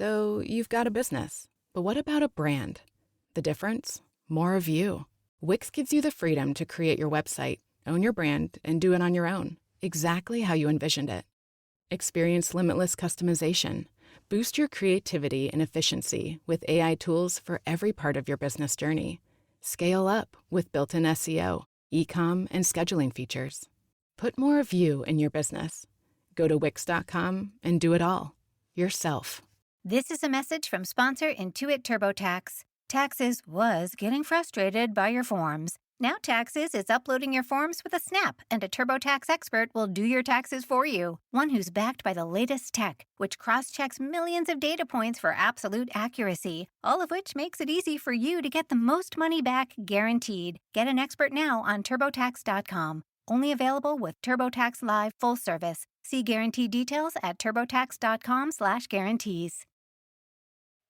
So you've got a business, but what about a brand? The difference? More of you. Wix gives you the freedom to create your website, own your brand, and do it on your own, exactly how you envisioned it. Experience limitless customization. Boost your creativity and efficiency with AI tools for every part of your business journey. Scale up with built-in SEO, e-com, and scheduling features. Put more of you in your business. Go to Wix.com and do it all yourself. This is a message from sponsor Intuit TurboTax. Taxes was getting frustrated by your forms. Now Taxes is uploading your forms with a snap, and a TurboTax expert will do your taxes for you. One who's backed by the latest tech, which cross-checks millions of data points for absolute accuracy, all of which makes it easy for you to get the most money back guaranteed. Get an expert now on TurboTax.com. Only available with TurboTax Live full service. See guarantee details at TurboTax.com/guarantees.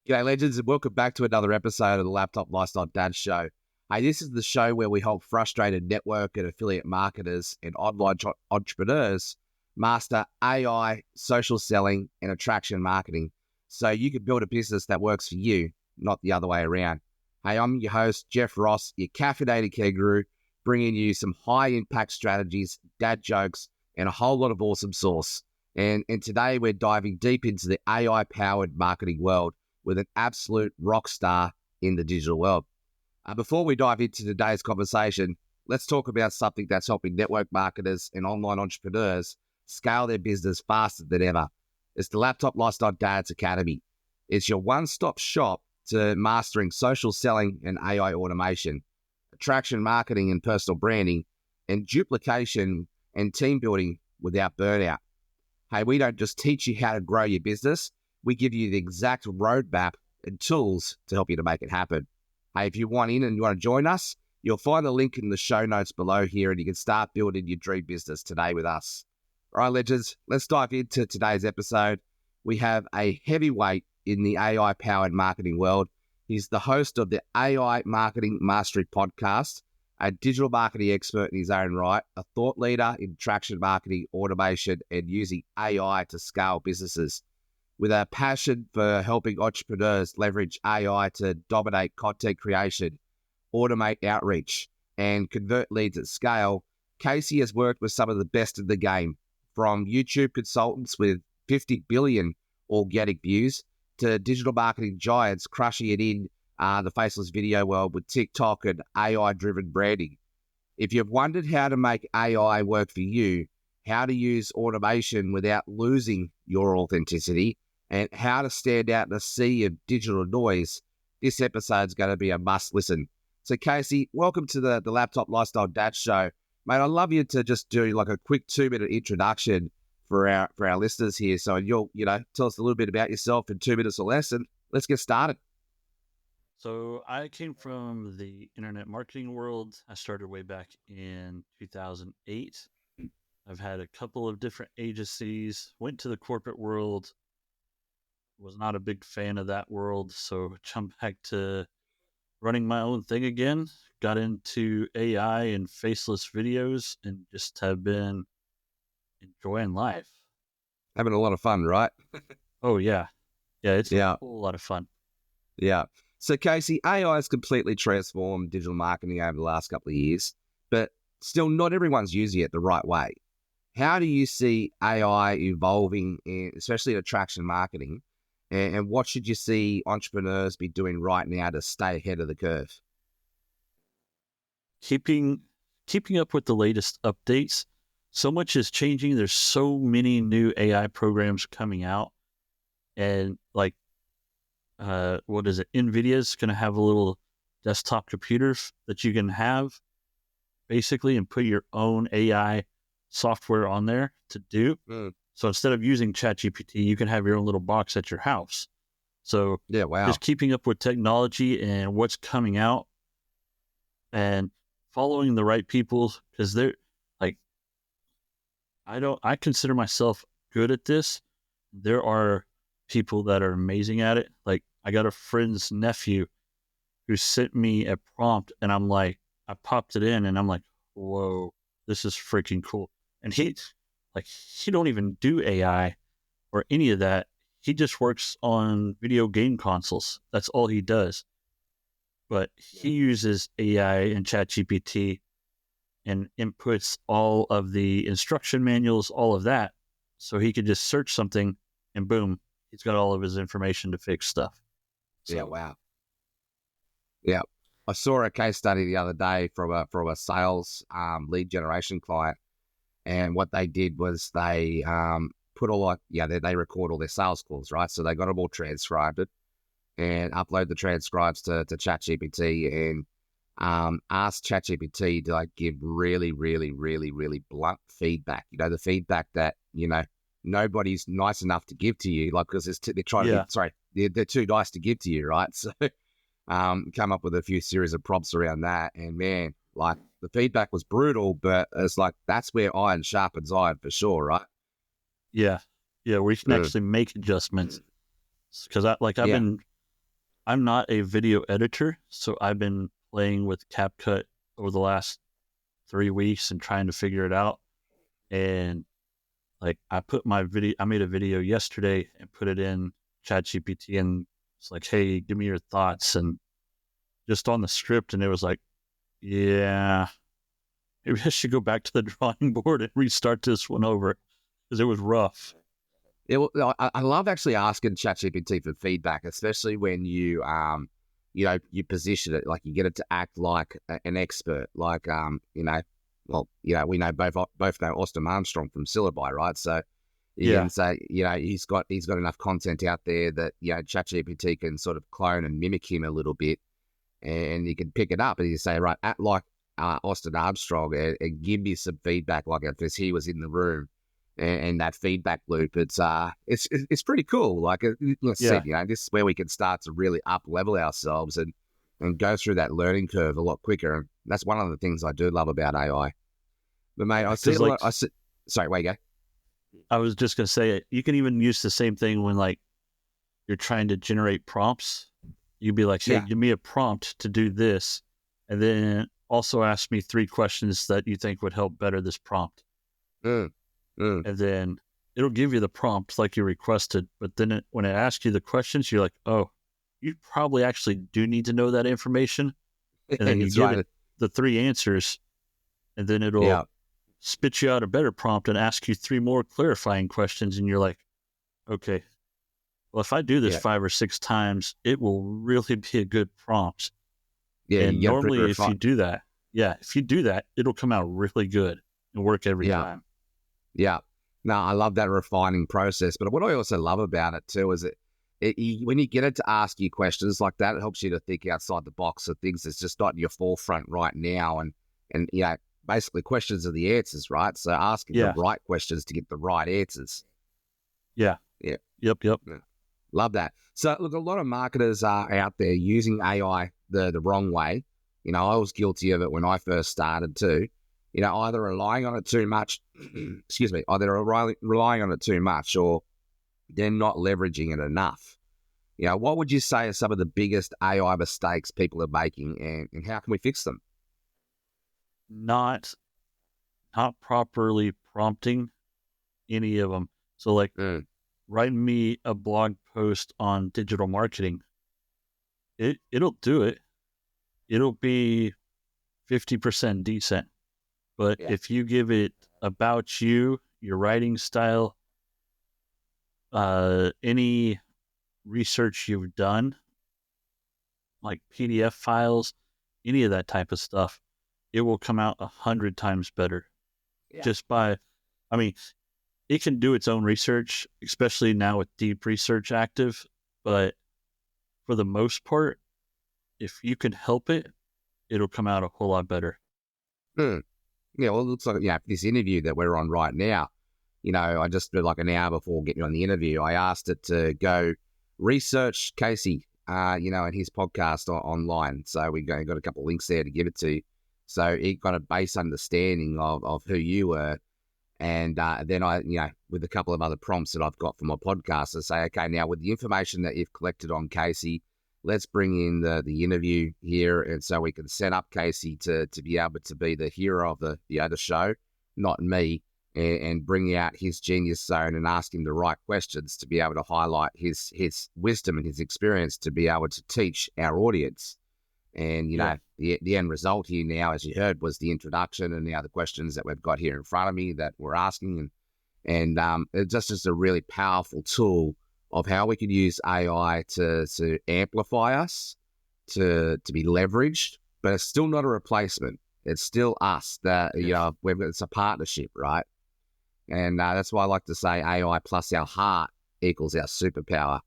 G'day, legends, and welcome back to another episode of the Laptop Lifestyle Dad Show. Hey, this is the show where we help frustrated network and affiliate marketers and online entrepreneurs master AI, social selling, and attraction marketing so you can build a business that works for you, not the other way around. Hey, I'm your host, Jeff Ross, your caffeinated kangaroo, bringing you some high-impact strategies, dad jokes, and a whole lot of awesome sauce. And today we're diving deep into the AI-powered marketing world with an absolute rock star in the digital world. Before we dive into today's conversation, let's talk about something that's helping network marketers and online entrepreneurs scale their business faster than ever. It's the Laptop Lifestyle Dads Academy. It's your one-stop shop to mastering social selling and AI automation, attraction marketing and personal branding, and duplication and team building without burnout. Hey, we don't just teach you how to grow your business, we give you the exact roadmap and tools to help you to make it happen. Hey, if you want in and you want to join us, you'll find the link in the show notes below here and you can start building your dream business today with us. All right, legends, let's dive into today's episode. We have a heavyweight in the AI-powered marketing world. He's the host of the AI Marketing Mastery podcast, a digital marketing expert in his own right, a thought leader in traction marketing, automation, and using AI to scale businesses. With a passion for helping entrepreneurs leverage AI to dominate content creation, automate outreach, and convert leads at scale, Casey has worked with some of the best in the game, from YouTube consultants with 50 billion organic views to digital marketing giants crushing it in the Faceless video world with TikTok and AI-driven branding. If you've wondered how to make AI work for you, how to use automation without losing your authenticity, and how to stand out in a sea of digital noise, this episode's going to be a must listen. So Casey, welcome to the Laptop Lifestyle Dad Show. Mate, I'd love you to just do like a quick 2-minute introduction for our listeners here. So you'll, tell us a little bit about yourself in 2 minutes or less, and let's get started. So I came from the internet marketing world. I started way back in 2008. I've had a couple of different agencies, went to the corporate world, was not a big fan of that world, so jumped back to running my own thing again, got into AI and faceless videos, and just have been enjoying life. Having a lot of fun, right? Oh, yeah. Yeah, it's a whole lot of fun. Yeah. So, Casey, AI has completely transformed digital marketing over the last couple of years, but still not everyone's using it the right way. How do you see AI evolving, especially in attraction marketing? And what should you see entrepreneurs be doing right now to stay ahead of the curve? Keeping up with the latest updates. So much is changing. There's so many new AI programs coming out. And what is it? NVIDIA's going to have a little desktop computer that you can have basically and put your own AI software on there to do. So instead of using ChatGPT, you can have your own little box at your house. So just keeping up with technology and what's coming out and following the right people, because they're like, I consider myself good at this. There are people that are amazing at it. Like I got a friend's nephew who sent me a prompt and I popped it in and I'm like, whoa, this is freaking cool. And he don't even do AI or any of that. he just works on video game consoles. That's all he does. But he uses AI and ChatGPT and inputs all of the instruction manuals, all of that, so he could just search something and boom, he's got all of his information to fix stuff. So, Yeah, wow. Yeah. I saw a case study the other day from a sales lead generation client, and what they did was they put all they record all their sales calls, right? So they got them all transcribed and upload the transcribes to ChatGPT and ask ChatGPT to like give really, really, really, really blunt feedback. You know, the feedback that, you know, nobody's nice enough to give to you, like, because they're trying to they're too nice to give to you, right? So come up with a few series of prompts around that, and man, like the feedback was brutal, but it's like that's where iron sharpens iron for sure, right? Yeah, where you can actually make adjustments. Because I'm not a video editor, so I've been playing with CapCut over the last 3 weeks and trying to figure it out. And like I made a video yesterday and put it in ChatGPT, and it's like, hey, give me your thoughts, and just on the script, and it was like, yeah, maybe I should go back to the drawing board and restart this one over because it was rough. I love actually asking ChatGPT for feedback, especially when you you position it, like you get it to act like an expert, like we know both know Austin Armstrong from Syllabi, right? So you can say, he's got enough content out there that ChatGPT can sort of clone and mimic him a little bit, and you can pick it up and you say, right, act like Austin Armstrong and give me some feedback, like if he was in the room. And that feedback loop, it's pretty cool. Like I said, this is where we can start to really up level ourselves and go through that learning curve a lot quicker. And that's one of the things I do love about AI. But mate, sorry, where you go? I was just gonna say, you can even use the same thing when like you're trying to generate prompts. You'd be like, hey, give me a prompt to do this, and then also ask me 3 questions that you think would help better this prompt. And then it'll give you the prompt like you requested, but then when it asks you the questions, you're like, oh, you probably actually do need to know that information. And then you get the 3 answers, and then it'll spit you out a better prompt and ask you 3 more clarifying questions. And you're like, okay, well, if I do this 5 or 6 times, it will really be a good prompt. Yeah, and normally if you do that, it'll come out really good and work every time. Yeah. No, I love that refining process. But what I also love about it too is when you get it to ask you questions like that, it helps you to think outside the box of things that's just not in your forefront right now. And basically questions are the answers, right? So asking the right questions to get the right answers. Yeah. Yep. Yeah. Love that. So look, a lot of marketers are out there using AI the wrong way. I was guilty of it when I first started too. Either relying on it too much, relying on it too much, or they're not leveraging it enough. What would you say are some of the biggest AI mistakes people are making, and how can we fix them? Not properly prompting any of them. So like writing me a blog post on digital marketing, it'll do it. It'll be 50% decent. But if you give it about you, your writing style, any research you've done, like PDF files, any of that type of stuff, it will come out 100 times better. Just by, it can do its own research, especially now with deep research active. But for the most part, if you can help it, it'll come out a whole lot better. Yeah, well, it looks like, this interview that we're on right now, I just did like an hour before getting on the interview, I asked it to go research Casey, and his podcast online. So we got a couple of links there to give it to. So it got a base understanding of who you were. And then I, with a couple of other prompts that I've got for my podcast, I say, okay, now with the information that you've collected on Casey, let's bring in the interview here, and so we can set up Casey to be able to be the hero of the other show, not me. and bring out his genius zone and ask him the right questions to be able to highlight his wisdom and his experience to be able to teach our audience. And, the end result here now, as you heard, was the introduction and now the questions that we've got here in front of me that we're asking. And it's just a really powerful tool of how we can use AI to amplify us, to be leveraged, but it's still not a replacement. It's still us that, it's a partnership, right? And that's why I like to say AI plus our heart equals our superpower,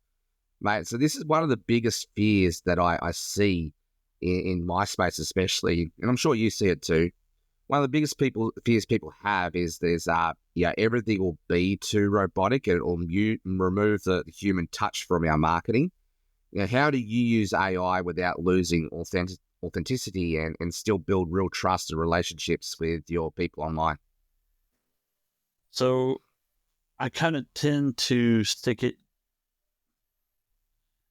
mate. So this is one of the biggest fears that I see in my space, especially, and I'm sure you see it too. One of the biggest fears people have is there's everything will be too robotic and it will remove the human touch from our marketing. How do you use AI without losing authenticity and still build real trust and relationships with your people online? So I kind of tend to stick it.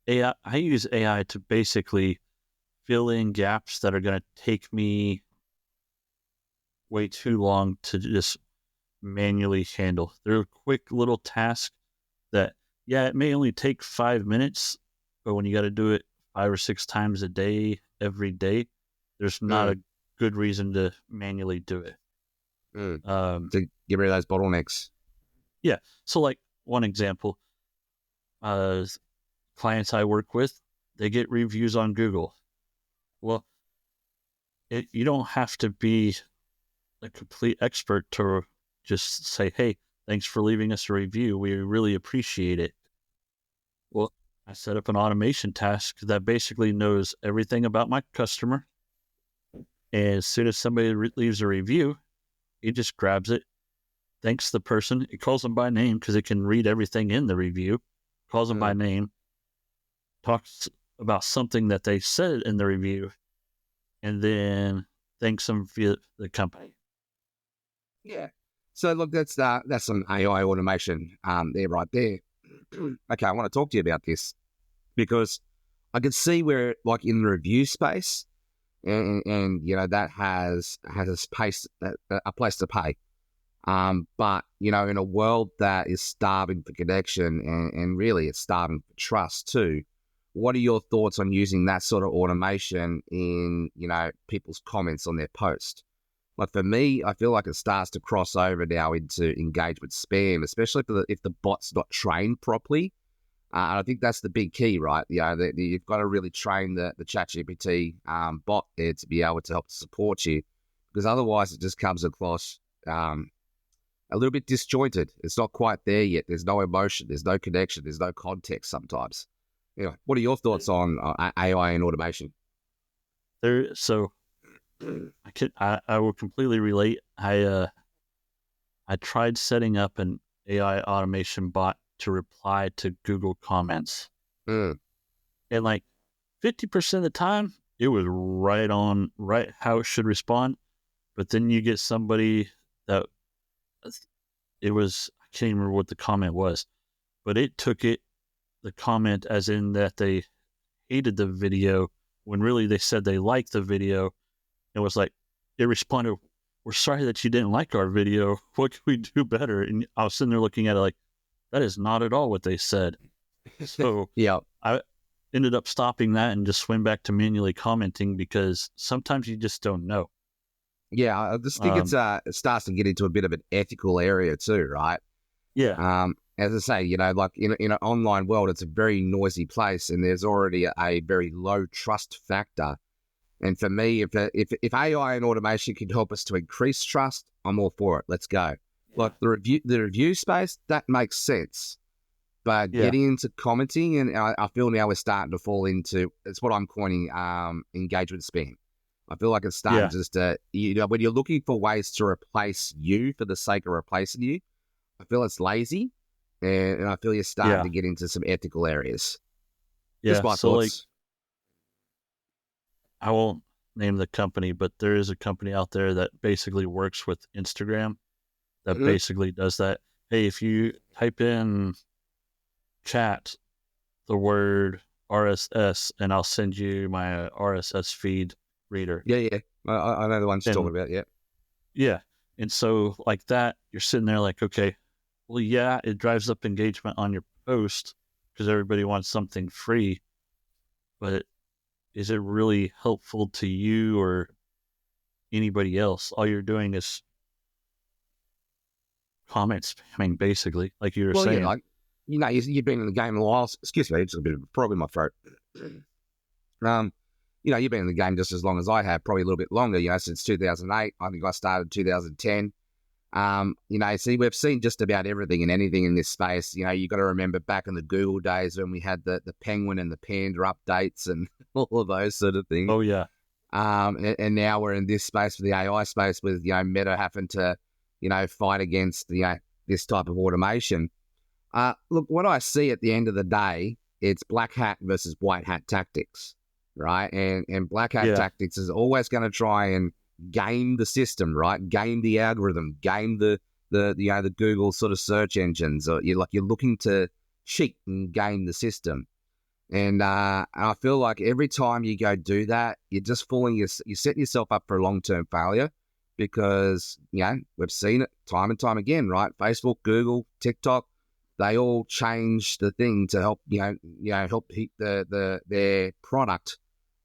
I use AI to basically fill in gaps that are going to take me way too long to just manually handle. They're a quick little task that, it may only take 5 minutes, but when you got to do it 5 or 6 times a day, every day, there's not a good reason to manually do it. To get rid of those bottlenecks. Yeah. So like one example, clients I work with, they get reviews on Google. Well, you don't have to be a complete expert to just say, hey, thanks for leaving us a review. We really appreciate it. Well, I set up an automation task that basically knows everything about my customer. And as soon as somebody leaves a review, it just grabs it, thanks the person. It calls them by name because it can read everything in the review, calls them by name, talks about something that they said in the review, and then thanks them via the company. Yeah. So look, that's some AI automation there, right there. Okay, I want to talk to you about this because I can see where, like in the review space, and that has a place to pay. But in a world that is starving for connection and really it's starving for trust too. What are your thoughts on using that sort of automation in people's comments on their post? Like for me, I feel like it starts to cross over now into engagement spam, especially if the bot's not trained properly. And I think that's the big key, right? You've got to really train the ChatGPT bot there to be able to help support you, because otherwise it just comes across a little bit disjointed. It's not quite there yet. There's no emotion. There's no connection. There's no context sometimes. What are your thoughts on AI and automation? So I will completely relate. I tried setting up an AI automation bot to reply to Google comments. And like 50% of the time, it was right how it should respond. But then you get somebody that I can't even remember what the comment was, but it took the comment as in that they hated the video when really they said they liked the video. It was like, it responded, we're sorry that you didn't like our video. What can we do better? And I was sitting there looking at it like, that is not at all what they said. So I ended up stopping that and just swim back to manually commenting because sometimes you just don't know. Yeah, I just think it starts to get into a bit of an ethical area too, right? Yeah. As I say, like in an online world, it's a very noisy place, and there's already a very low trust factor. And for me, if AI and automation can help us to increase trust, I'm all for it. Let's go. Yeah. Like the review space, that makes sense. But getting into commenting, and I feel now we're starting to fall into, it's what I'm coining engagement spam. I feel like it's starting just to, when you're looking for ways to replace you for the sake of replacing you, I feel it's lazy, and I feel you're starting to get into some ethical areas. Yeah, just my so thoughts. Like, I won't name the company, but there is a company out there that basically works with Instagram that basically does that. Hey, if you type in chat, the word RSS, and I'll send you my RSS feed reader. Yeah. I know the ones you're talking about, yeah. Yeah. And so like that, you're sitting there like, okay, well, yeah, it drives up engagement on your post because everybody wants something free, but is it really helpful to you or anybody else? All you're doing is comment spamming, basically, like you were Well, yeah, saying. like, you've been in the game a while. Excuse me, it's a bit of a frog in my throat. You've been in the game just as long as I have, probably a little bit longer, since 2008. I think I started 2010. See, we've seen just about everything and anything in this space. You got to remember back in the Google days when we had the penguin and the panda updates and all of those sort of things. Oh, yeah. And now we're in this space with the AI space with, Meta having to, fight against, this type of automation. Look, what I see at the end of the day, it's black hat versus white hat tactics, right? And black hat tactics is always going to try and game the system, right? Game the algorithm, game the Google sort of search engines. Or you're looking to cheat and game the system. And I feel like every time you go do that, you're just you're setting yourself up for long-term failure because, we've seen it time and time again, right? Facebook, Google, TikTok, they all change the thing to help, help keep their product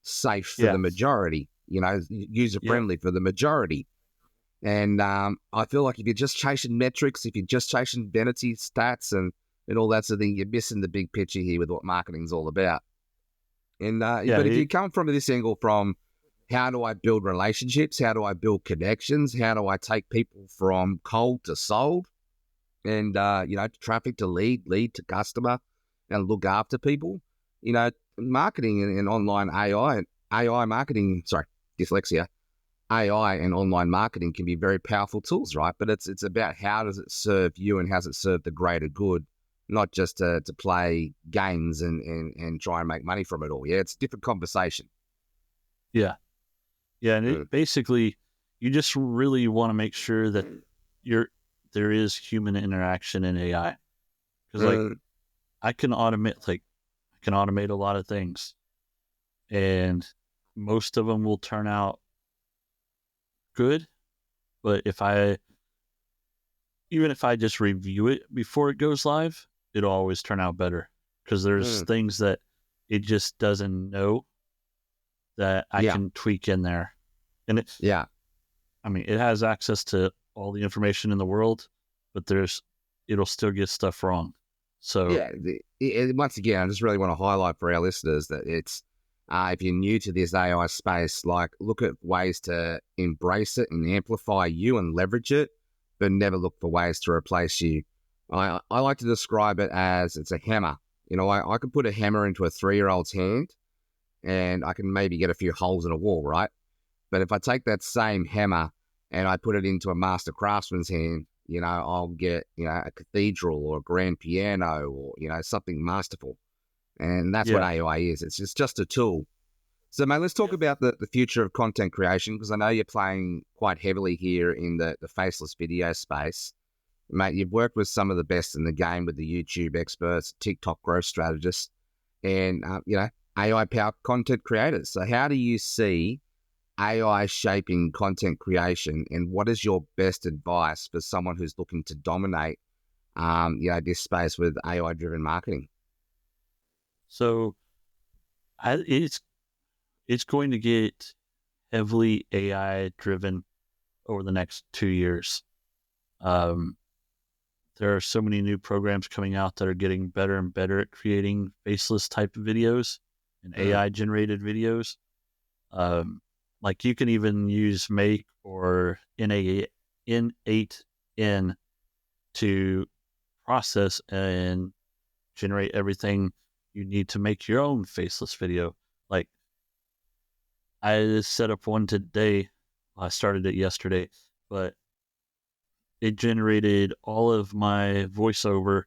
safe for the majority, user-friendly for the majority. And I feel like if you're just chasing metrics, if you're just chasing vanity stats and all that sort of thing, you're missing the big picture here with what marketing's all about. And but if you come from this angle from how do I build relationships, how do I build connections, how do I take people from cold to sold, and traffic to lead to customer, and look after people, marketing and online AI marketing, dyslexia. AI and online marketing can be very powerful tools, right? But it's about how does it serve you and how does it serve the greater good, not just to play games and try and make money from it all. Yeah, it's a different conversation. Yeah. Yeah, and basically, you just really want to make sure that there is human interaction in AI. Because I can automate a lot of things, and most of them will turn out good. But even if I just review it before it goes live, it'll always turn out better because there's things that it just doesn't know that I can tweak in there. And it has access to all the information in the world, but it'll still get stuff wrong. So once again, I just really want to highlight for our listeners that it's if you're new to this AI space, look at ways to embrace it and amplify you and leverage it, but never look for ways to replace you. I like to describe it as it's a hammer. I could put a hammer into a 3-year-old's hand and I can maybe get a few holes in a wall, right? But if I take that same hammer and I put it into a master craftsman's hand, I'll get, a cathedral or a grand piano or, something masterful. And that's what AI is. It's just a tool. So, mate, let's talk about the future of content creation, because I know you're playing quite heavily here in the faceless video space. Mate, you've worked with some of the best in the game with the YouTube experts, TikTok growth strategists, and, AI-powered content creators. So how do you see AI shaping content creation, and what is your best advice for someone who's looking to dominate, this space with AI-driven marketing? So it's going to get heavily AI-driven over the next 2 years. There are so many new programs coming out that are getting better and better at creating faceless type of videos and AI-generated videos. Like you can even use Make or N8N to process and generate everything you need to make your own faceless video. Like I set up one today. I started it yesterday, but it generated all of my voiceover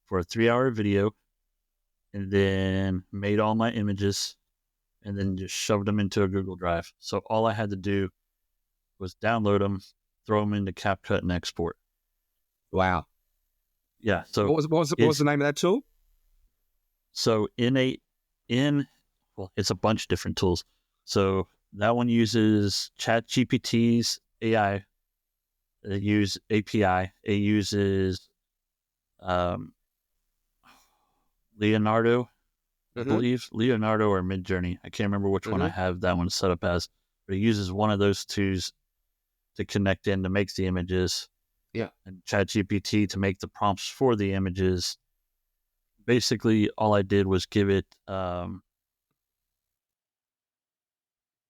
for a 3-hour video and then made all my images and then just shoved them into a Google Drive. So all I had to do was download them, throw them into CapCut and export. Wow. Yeah. So what was the name of that tool? So it's a bunch of different tools. So that one uses ChatGPT's AI use API. It uses Leonardo, I believe. Leonardo or Midjourney. I can't remember which one I have that one set up as. But it uses one of those two to connect in to make the images. Yeah. And ChatGPT to make the prompts for the images. Basically, all I did was give it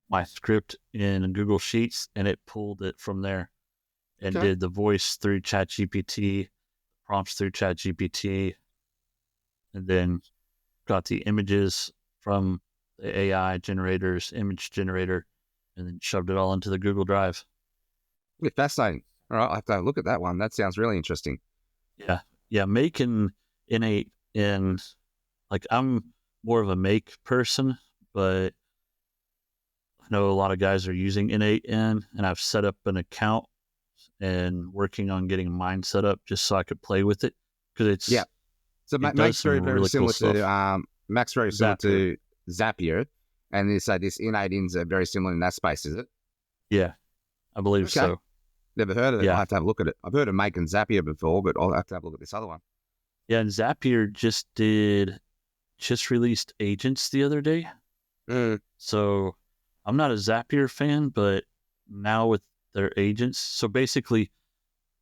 my script in Google Sheets, and it pulled it from there and did the voice through ChatGPT, prompts through ChatGPT, and then got the images from the AI generator's image generator, and then shoved it all into the Google Drive. Yeah, fascinating. All right, I have to look at that one. That sounds really interesting. Yeah, Make and Innate in, like, I'm more of a Make person, but I know a lot of guys are using Innate and I've set up an account and working on getting mine set up just so I could play with it, because it's So Make's very similar to Make's very similar to Zapier, and this Innate In's are very similar in that space, is it? Yeah, I believe so. Never heard of it. Yeah. I'll have to have a look at it. I've heard of Make and Zapier before, but I'll have to have a look at this other one. Yeah, and Zapier just released agents the other day. So I'm not a Zapier fan, but now with their agents, so basically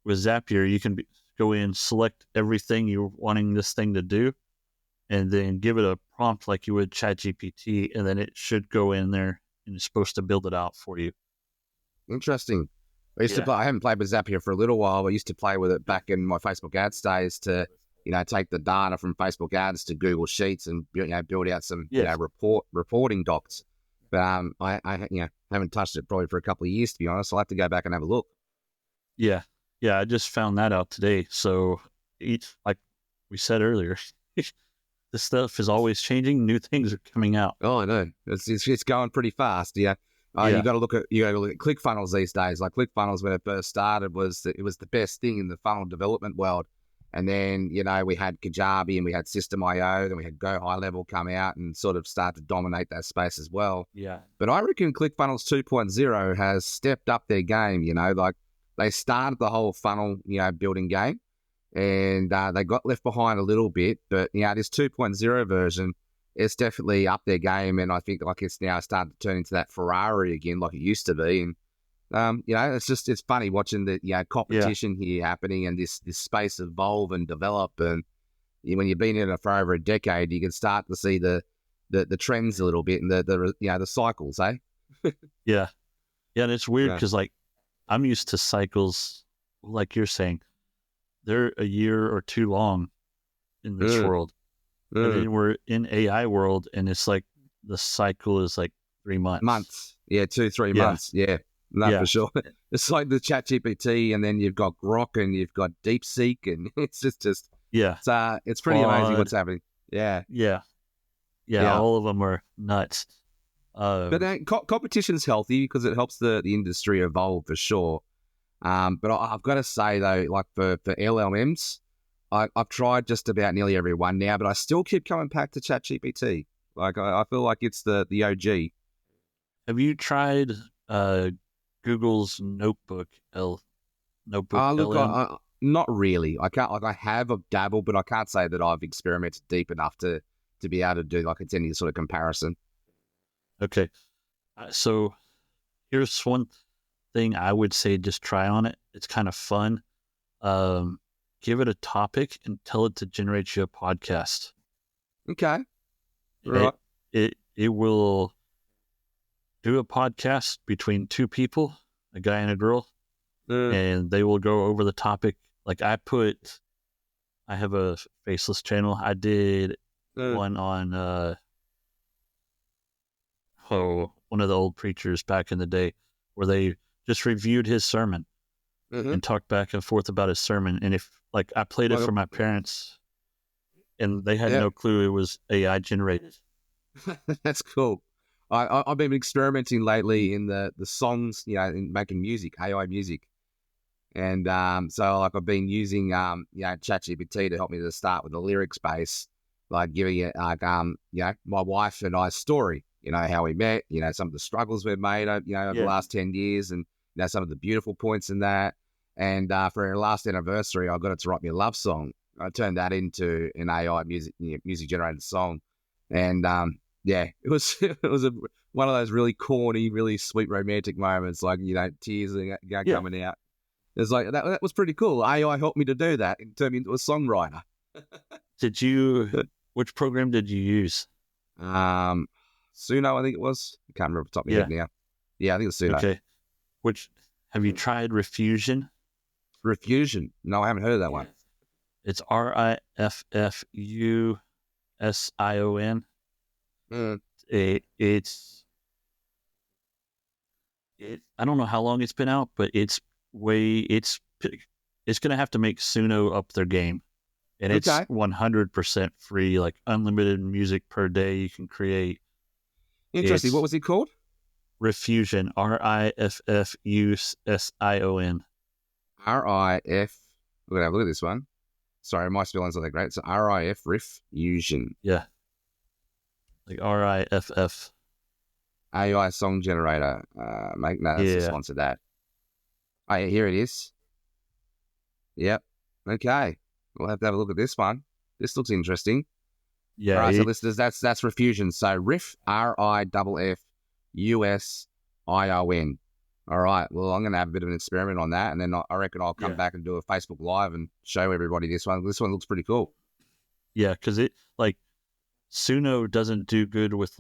with Zapier, you can go in, select everything you're wanting this thing to do, and then give it a prompt like you would ChatGPT, and then it should go in there and it's supposed to build it out for you. Interesting. I used to play. I haven't played with Zapier for a little while. I used to play with it back in my Facebook ads days to, take the data from Facebook ads to Google Sheets and build out some reporting docs. But I haven't touched it probably for a couple of years, to be honest. I'll have to go back and have a look. Yeah, I just found that out today. So, like we said earlier, this stuff is always changing. New things are coming out. Oh, I know. It's going pretty fast. Yeah. You got to look at ClickFunnels these days. Like ClickFunnels, when it first started, it was the best thing in the funnel development world. And then we had Kajabi and we had System.io, then we had Go High Level come out and sort of start to dominate that space as well. Yeah. But I reckon ClickFunnels 2.0 has stepped up their game. Like they started the whole funnel building game, and they got left behind a little bit. But this 2.0 version, it's definitely up their game, and I think it's now starting to turn into that Ferrari again, like it used to be. And it's funny watching the competition here happening and this space evolve and develop. And when you've been in it for over a decade, you can start to see the trends a little bit and the cycles, eh? Yeah, and it's weird because like I'm used to cycles, like you're saying, they're a year or two long in this world. And then we're in AI world, and it's like the cycle is like 3 months. 2-3 months. For sure. It's like the ChatGPT, and then you've got Grok, and you've got DeepSeek, and it's just it's pretty amazing what's happening. Yeah, all of them are nuts. But competition's healthy because it helps the industry evolve for sure. But I've got to say though, like for LLMs, I've tried just about nearly every one now, but I still keep coming back to ChatGPT. Like I feel like it's the OG. Have you tried Google's Notebook? Look, LM? Not really. I can't. Like I have dabbled, but I can't say that I've experimented deep enough to be able to do it's any sort of comparison. Okay, so here's one thing I would say: just try on it. It's kind of fun. Give it a topic and tell it to generate you a podcast. Okay. Right. It will do a podcast between two people, a guy and a girl, and they will go over the topic. Like I have a Faceless channel. I did one on one of the old preachers back in the day, where they just reviewed his sermon and talked back and forth about his sermon. And if I played it for my parents, and they had no clue it was AI generated. That's cool. I've been experimenting lately in the songs, in making music, AI music. And so I've been using ChatGPT to help me to start with the lyrics base, like giving it my wife and I's story, how we met, some of the struggles we've made over the last 10 years, and some of the beautiful points in that. And for our last anniversary, I got it to write me a love song. I turned that into an AI music generated song. And it was one of those really corny, really sweet romantic moments, like, tears coming out. It's like, that was pretty cool. AI helped me to do that and turn me into a songwriter. Which program did you use? Suno, I think it was. I can't remember off the top of my head now. Yeah, I think it was Suno. Okay. Have you tried Refusion? Refusion? No, I haven't heard of that one. It's Rifffusion. I don't know how long it's been out, but it's going to have to make Suno up their game. And it's 100% free, like unlimited music per day you can create. Interesting. What was it called? Refusion. Rifffusion. RIF. We're going to have a look at this one. Sorry, my spelling's not that great. So RIF, Refusion. Yeah. Like RIFF. AI song generator. That's the sponsor that. Oh, yeah, here it is. Yep. Okay. We'll have to have a look at this one. This looks interesting. Yeah. All right, so listeners, that's Refusion. So Riff, RIFFUSION. All right. Well, I'm going to have a bit of an experiment on that, and then I reckon I'll come back and do a Facebook Live and show everybody this one. This one looks pretty cool. Yeah, because Suno doesn't do good with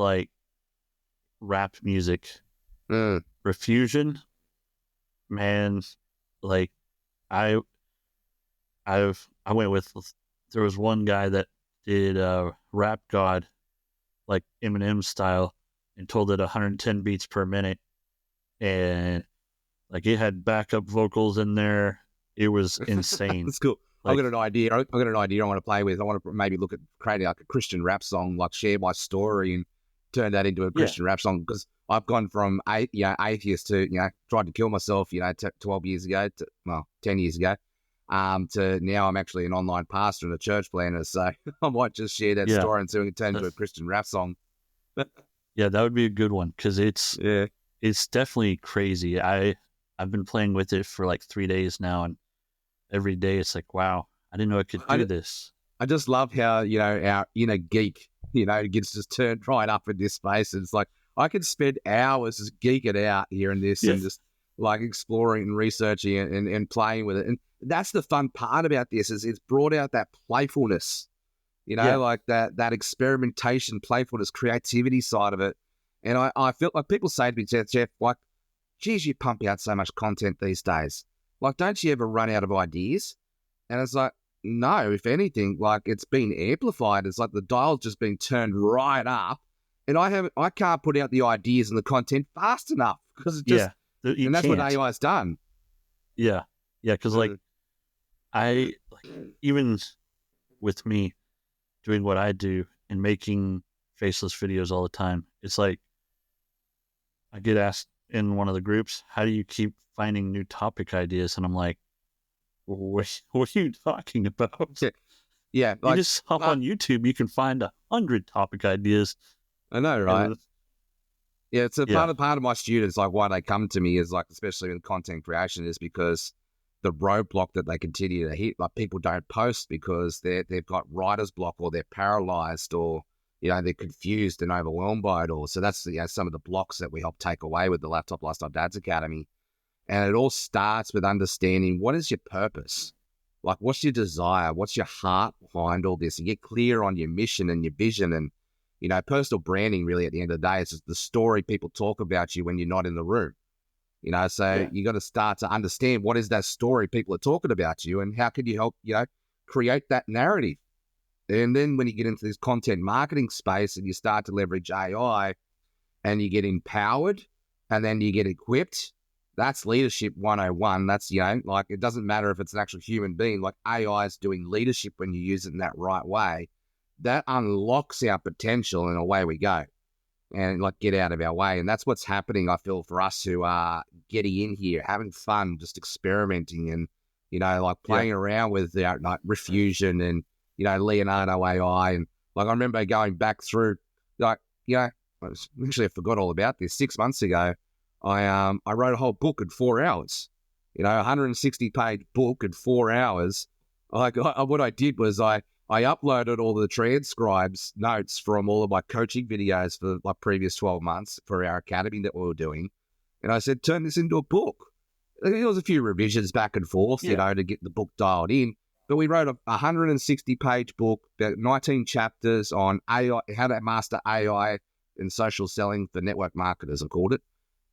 rap music. Refusion, man, I went with, there was one guy that did Rap God, like Eminem style, and told it 110 beats per minute, and it had backup vocals in there. It was insane. That's cool. I've got an idea. I want to play with. I want to maybe look at creating a Christian rap song, share my story and turn that into a Christian rap song, because I've gone from atheist to tried to kill myself 12 years ago 10 years ago to now I'm actually an online pastor and a church planner, so I might just share that story and see if we can turn into a Christian rap song. Yeah, that would be a good one, because it's definitely crazy. I've been playing with it for 3 days now, and every day it's wow, I didn't know I could do this. I just love how our inner geek gets just turned right up in this space. And it's I could spend hours just geeking out here in this and just exploring and researching and playing with it. And that's the fun part about this, is it's brought out that playfulness, that experimentation, playfulness, creativity side of it. And I feel like people say to me, Jeff, geez, you pump out so much content these days. Don't you ever run out of ideas? And it's no, if anything, it's been amplified. It's the dial's just been turned right up, and I can't put out the ideas and the content fast enough, because it just, and that's what AI's done. Yeah, because I even with me doing what I do and making faceless videos all the time, it's I get asked in one of the groups, how do you keep finding new topic ideas? And I'm what are you talking about? Yeah, you just hop on YouTube, you can find 100 topic ideas. I know, right? It's a part of my students, why they come to me is especially in content creation, is because the roadblock that they continue to hit, people don't post because they've got writer's block, or they're paralyzed, or they're confused and overwhelmed by it all. So that's some of the blocks that we help take away with the Laptop Lifestyle Dads Academy. And it all starts with understanding, what is your purpose? What's your desire? What's your heart behind all this? And get clear on your mission and your vision. And, personal branding, really, at the end of the day, is just the story people talk about you when you're not in the room. So you got to start to understand, what is that story people are talking about you, and how can you help, create that narrative? And then when you get into this content marketing space and you start to leverage AI and you get empowered and then you get equipped, that's leadership 101. That's, it doesn't matter if it's an actual human being, AI is doing leadership when you use it in that right way. That unlocks our potential, and away we go. And get out of our way. And that's what's happening, I feel, for us who are getting in here, having fun, just experimenting and, playing around with Refusion and, Leonardo AI. And I remember going back through, I forgot all about this. 6 months ago, I wrote a whole book in 4 hours. a 160-page book in 4 hours. What I did was I uploaded all the transcribes notes from all of my coaching videos for my previous 12 months for our academy that we were doing. And I said, turn this into a book. There was a few revisions back and forth, to get the book dialed in. But we wrote a 160-page book, about 19 chapters on AI, how to master AI and social selling for network marketers, I called it.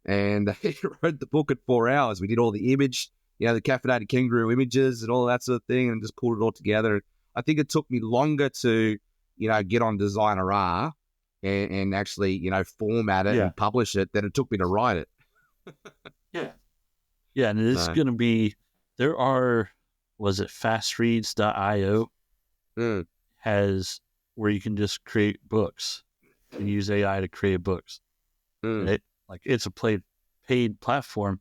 And he wrote the book in 4 hours. We did all the image, the caffeinated kangaroo images and all that sort of thing, and just pulled it all together. I think it took me longer to, get on Designer R and actually, format it and publish it than it took me to write it. Yeah, and it's going to be, there are, was it fastreads.io has where you can just create books and use AI to create books. And it's a paid platform,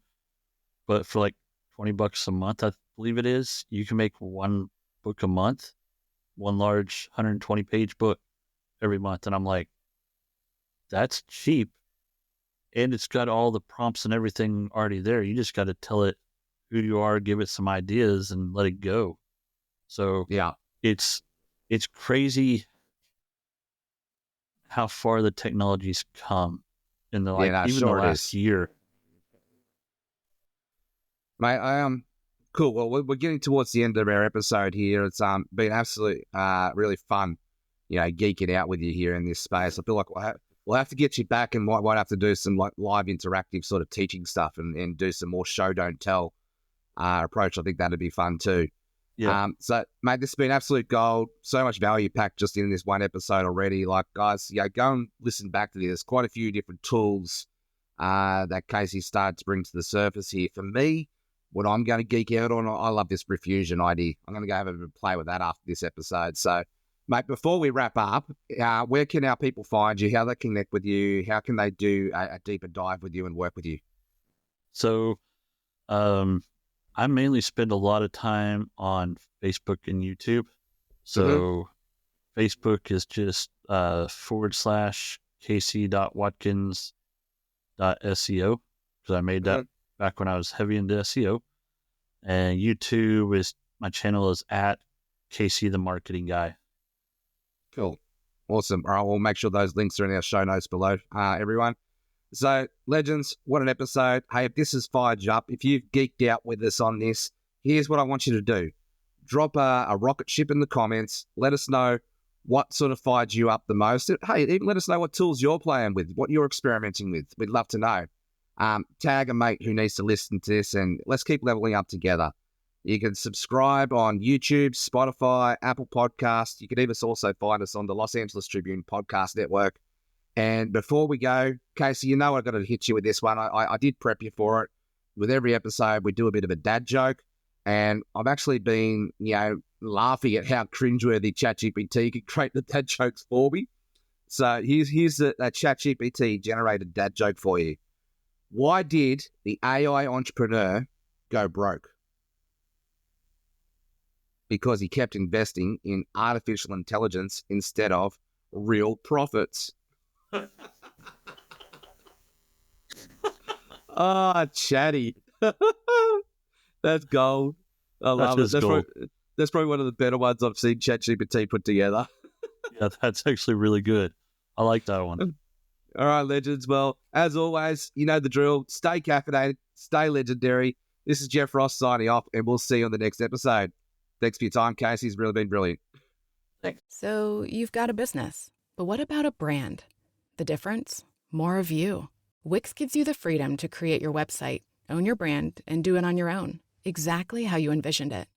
but for like $20 a month, I believe it is, you can make one book a month, one large 120-page book every month. And I'm like, that's cheap. And it's got all the prompts and everything already there. You just got to tell it who you are, give it some ideas, and let it go. So it's crazy how far the technology's come in the the last year. Mate, cool. Well, we're getting towards the end of our episode here. It's been absolutely really fun, geeking out with you here in this space. I feel like we'll have to get you back and might have to do some live interactive sort of teaching stuff and do some more show don't tell approach. I think that'd be fun too. Yeah. So, mate, this has been absolute gold. So much value packed just in this one episode already. Like, guys, go and listen back to this. There's quite a few different tools that Casey started to bring to the surface here. For me, what I'm going to geek out on, I love this Refusion idea. I'm going to go have a bit of play with that after this episode. So, mate, before we wrap up, where can our people find you? How they connect with you? How can they do a deeper dive with you and work with you? So, I mainly spend a lot of time on Facebook and YouTube. So Facebook is just /Casey.Watkins.SEO, because I made that back when I was heavy into SEO. And YouTube is, my channel is at Casey the Marketing Guy. Cool. Awesome. All right, we'll make sure those links are in our show notes below, everyone. So, legends, what an episode. Hey, if this has fired you up, if you've geeked out with us on this, here's what I want you to do. Drop a rocket ship in the comments. Let us know what sort of fired you up the most. Hey, even let us know what tools you're playing with, what you're experimenting with. We'd love to know. Tag a mate who needs to listen to this, and let's keep leveling up together. You can subscribe on YouTube, Spotify, Apple Podcasts. You can even also find us on the Los Angeles Tribune Podcast Network. And before we go, Casey, I've got to hit you with this one. I did prep you for it. With every episode, we do a bit of a dad joke. And I've actually been, laughing at how cringeworthy ChatGPT can create the dad jokes for me. So here's a ChatGPT generated dad joke for you. Why did the AI entrepreneur go broke? Because he kept investing in artificial intelligence instead of real profits. Chatty. That's gold. I love it. That's probably one of the better ones I've seen ChatGPT put together. Yeah, that's actually really good. I like that one. All right, legends. Well, as always, you know the drill. Stay caffeinated, stay legendary. This is Jeff Ross signing off, and we'll see you on the next episode. Thanks for your time, Casey. It's really been brilliant. Thanks. So you've got a business, but what about a brand? The difference? More of you. Wix gives you the freedom to create your website, own your brand, and do it on your own, exactly how you envisioned it.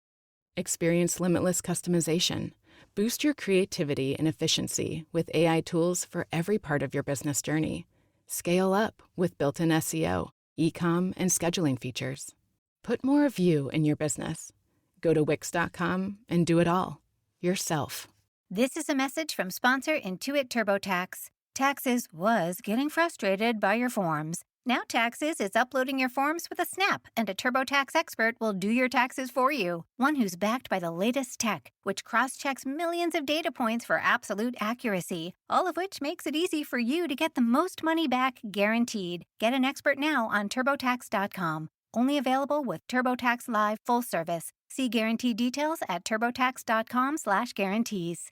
Experience limitless customization. Boost your creativity and efficiency with AI tools for every part of your business journey. Scale up with built-in SEO, e-com, and scheduling features. Put more of you in your business. Go to Wix.com and do it all yourself. This is a message from sponsor Intuit TurboTax. Taxes was getting frustrated by your forms. Now Taxes is uploading your forms with a snap, and a TurboTax expert will do your taxes for you. One who's backed by the latest tech, which cross-checks millions of data points for absolute accuracy, all of which makes it easy for you to get the most money back guaranteed. Get an expert now on TurboTax.com. Only available with TurboTax Live full service. See guarantee details at turbotax.com/guarantees.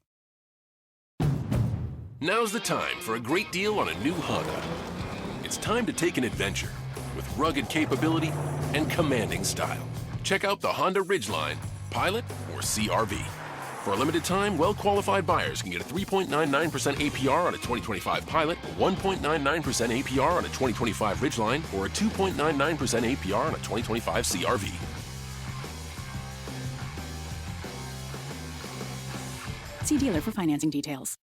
Now's the time for a great deal on a new Honda. It's time to take an adventure with rugged capability and commanding style. Check out the Honda Ridgeline, Pilot, or CRV. For a limited time, well-qualified buyers can get a 3.99% APR on a 2025 Pilot, a 1.99% APR on a 2025 Ridgeline, or a 2.99% APR on a 2025 CRV. See dealer for financing details.